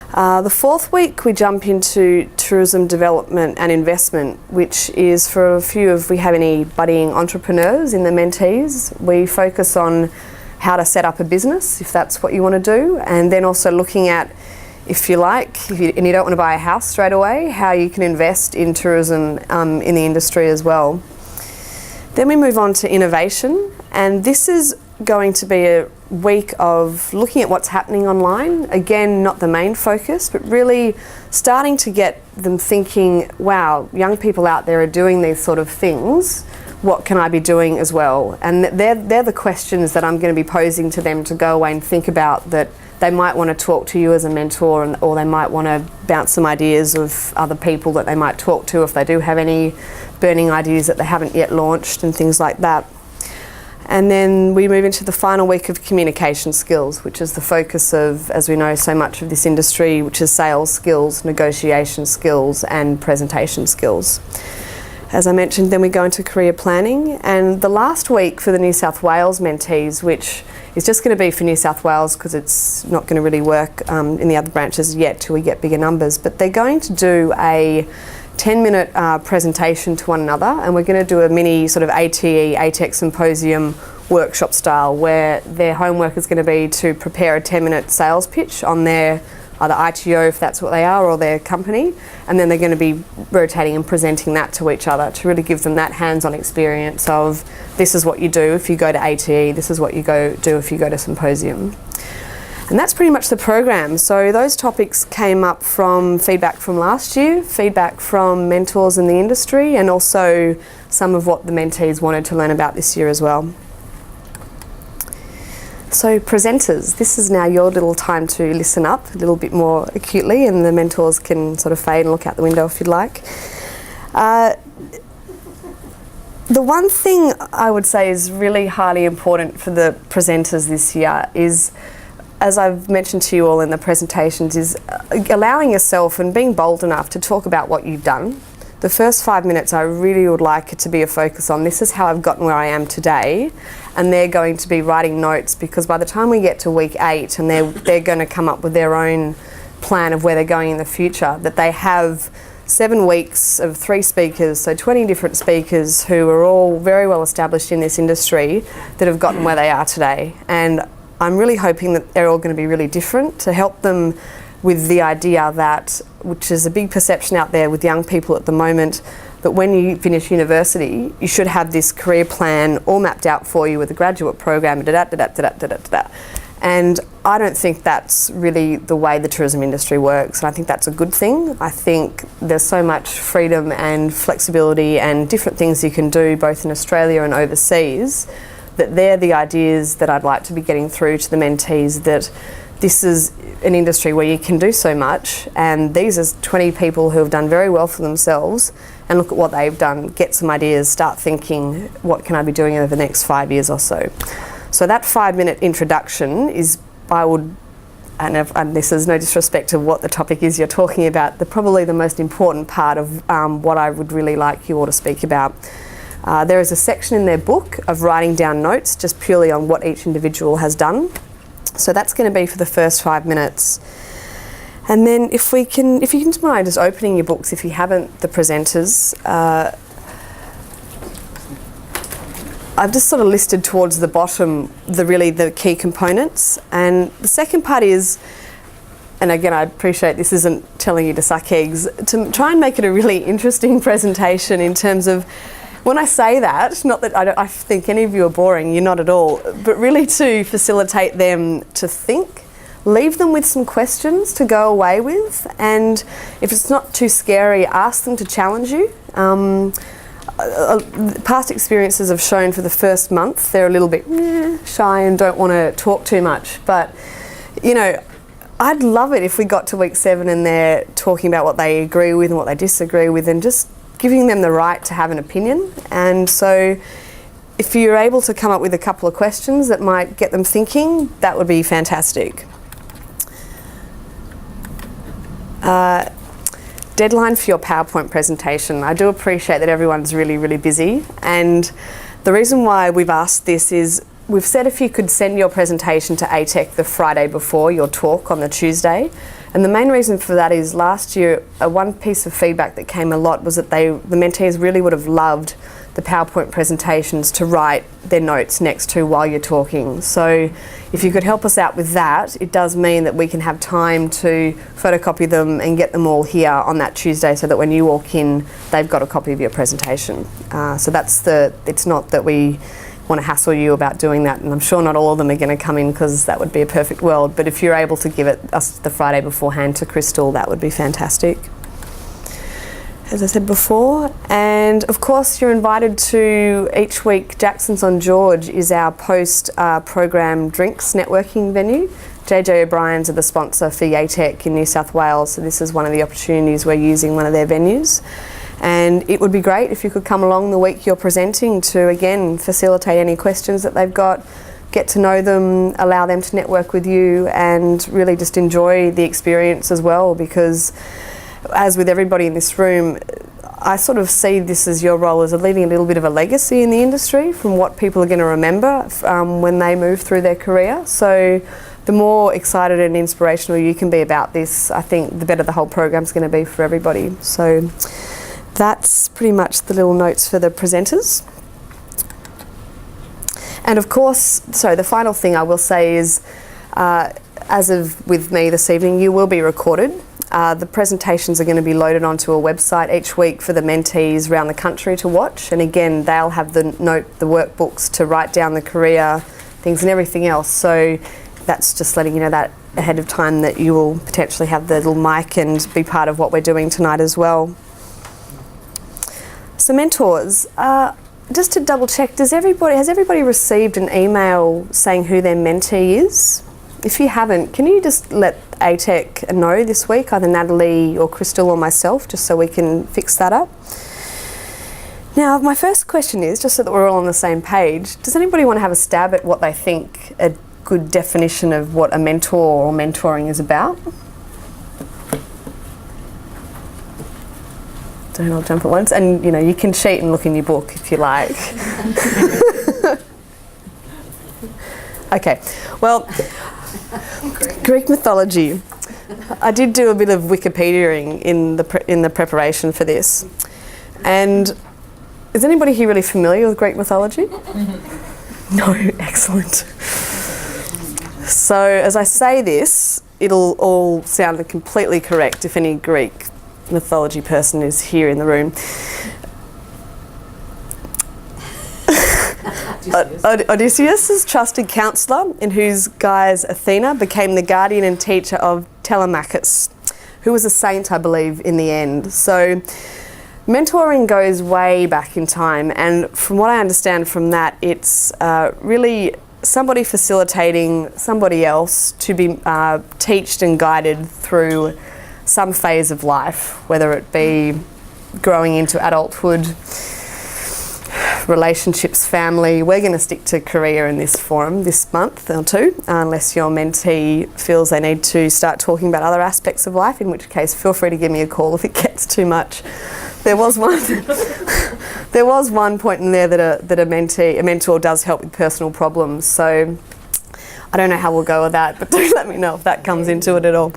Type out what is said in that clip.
The fourth week we jump into tourism development and investment, which is for if we have any budding entrepreneurs in the mentees. We focus on how to set up a business, if that's what you want to do, and then also looking at, if you like, and you don't want to buy a house straight away, how you can invest in tourism in the industry as well. Then we move on to innovation, and this is going to be a week of looking at what's happening online. Again, not the main focus, but really starting to get them thinking, wow, young people out there are doing these sort of things. What can I be doing as well? And they're the questions that I'm going to be posing to them to go away and think about, that they might want to talk to you as a mentor, or they might want to bounce some ideas of other people that they might talk to if they do have any burning ideas that they haven't yet launched and things like that. And then we move into the final week of communication skills, which is the focus of, as we know, so much of this industry, which is sales skills, negotiation skills and presentation skills. As I mentioned, then we go into career planning, and the last week for the New South Wales mentees, which is just going to be for New South Wales because it's not going to really work in the other branches yet till we get bigger numbers, but they're going to do a 10-minute presentation to one another, and we're going to do a mini sort of ATE, YATEC symposium workshop style, where their homework is going to be to prepare a 10-minute sales pitch on their either ITO, if that's what they are, or their company, and then they're going to be rotating and presenting that to each other to really give them that hands-on experience of, this is what you do if you go to ATE, this is what you do if you go to symposium. And that's pretty much the program. So those topics came up from feedback from last year, feedback from mentors in the industry, and also some of what the mentees wanted to learn about this year as well. So presenters, this is now your little time to listen up a little bit more acutely, and the mentors can sort of fade and look out the window if you'd like. The one thing I would say is really highly important for the presenters this year is, as I've mentioned to you all in the presentations, is allowing yourself and being bold enough to talk about what you've done. The first 5 minutes I really would like it to be a focus on, this is how I've gotten where I am today, and they're going to be writing notes, because by the time we get to week 8 and they're going to come up with their own plan of where they're going in the future, that they have 7 weeks of 3 speakers, so 20 different speakers who are all very well established in this industry that have gotten where they are today. And I'm really hoping that they're all going to be really different, to help them with the idea that, which is a big perception out there with young people at the moment, that when you finish university, you should have this career plan all mapped out for you with a graduate program, and I don't think that's really the way the tourism industry works, and I think that's a good thing. I think there's so much freedom and flexibility and different things you can do both in Australia and overseas, that they're the ideas that I'd like to be getting through to the mentees, that this is an industry where you can do so much, and these are 20 people who have done very well for themselves, and look at what they've done, get some ideas, start thinking, what can I be doing over the next 5 years or so. So that 5-minute introduction is, and this is no disrespect to what the topic is you're talking about, probably the most important part of what I would really like you all to speak about. There is a section in their book of writing down notes just purely on what each individual has done. So that's going to be for the first 5 minutes. And then if you can mind just opening your books, if you haven't, the presenters. I've just sort of listed towards the bottom the key components. And the second part is, and again, I appreciate this isn't telling you to suck eggs, to try and make it a really interesting presentation in terms of, when I say that, not that I think any of you are boring, you're not at all, but really to facilitate them to think, leave them with some questions to go away with, and if it's not too scary, ask them to challenge you. Past experiences have shown for the first month they're a little bit shy and don't want to talk too much, but you know, I'd love it if we got to week 7 and they're talking about what they agree with and what they disagree with, and just giving them the right to have an opinion. And so if you're able to come up with a couple of questions that might get them thinking, that would be fantastic. Deadline for your PowerPoint presentation. I do appreciate that everyone's really, really busy, and the reason why we've asked this is we've said if you could send your presentation to YATEC the Friday before your talk on the Tuesday, And the main reason for that is last year, one piece of feedback that came a lot was that the mentees really would have loved the PowerPoint presentations to write their notes next to while you're talking. So if you could help us out with that, it does mean that we can have time to photocopy them and get them all here on that Tuesday so that when you walk in, they've got a copy of your presentation. So it's not that we want to hassle you about doing that, and I'm sure not all of them are going to come in because that would be a perfect world, but if you're able to give it us the Friday beforehand to Crystal, that would be fantastic. As I said before, and of course you're invited to each week. Jackson's on George is our post-program drinks networking venue. JJ O'Brien's are the sponsor for YATEC in New South Wales, so this is one of the opportunities we're using one of their venues. And it would be great if you could come along the week you're presenting to, again, facilitate any questions that they've got, get to know them, allow them to network with you, and really just enjoy the experience as well, because as with everybody in this room, I sort of see this as your role as leaving a little bit of a legacy in the industry from what people are going to remember when they move through their career. So the more excited and inspirational you can be about this, I think the better the whole program's going to be for everybody. So that's pretty much the little notes for the presenters. And of course, so the final thing I will say is, as of with me this evening, you will be recorded. The presentations are going to be loaded onto a website each week for the mentees around the country to watch. And again, they'll have the workbooks to write down the career things and everything else. So that's just letting you know that ahead of time, that you will potentially have the little mic and be part of what we're doing tonight as well. So mentors, just to double check, has everybody received an email saying who their mentee is? If you haven't, can you just let YATEC know this week, either Natalie or Crystal or myself, just so we can fix that up? Now, my first question is, just so that we're all on the same page, does anybody want to have a stab at what they think a good definition of what a mentor or mentoring is about? Don't all jump at once. And, you can cheat and look in your book if you like. Okay, well, Greek mythology. I did do a bit of Wikipediaing in the preparation for this. And is anybody here really familiar with Greek mythology? No, excellent. So as I say this, it'll all sound completely correct if any Greek mythology person is here in the room. Odysseus' trusted counsellor, in whose guise Athena became the guardian and teacher of Telemachus, who was a saint, I believe, in the end. So mentoring goes way back in time, and from what I understand from that, it's really somebody facilitating somebody else to be taught and guided through some phase of life, whether it be growing into adulthood, relationships, family. We're going to stick to career in this forum this month or two, unless your mentee feels they need to start talking about other aspects of life, in which case feel free to give me a call if it gets too much. There was one point in there that a mentor does help with personal problems, so I don't know how we'll go with that, but do let me know if that comes into it at all.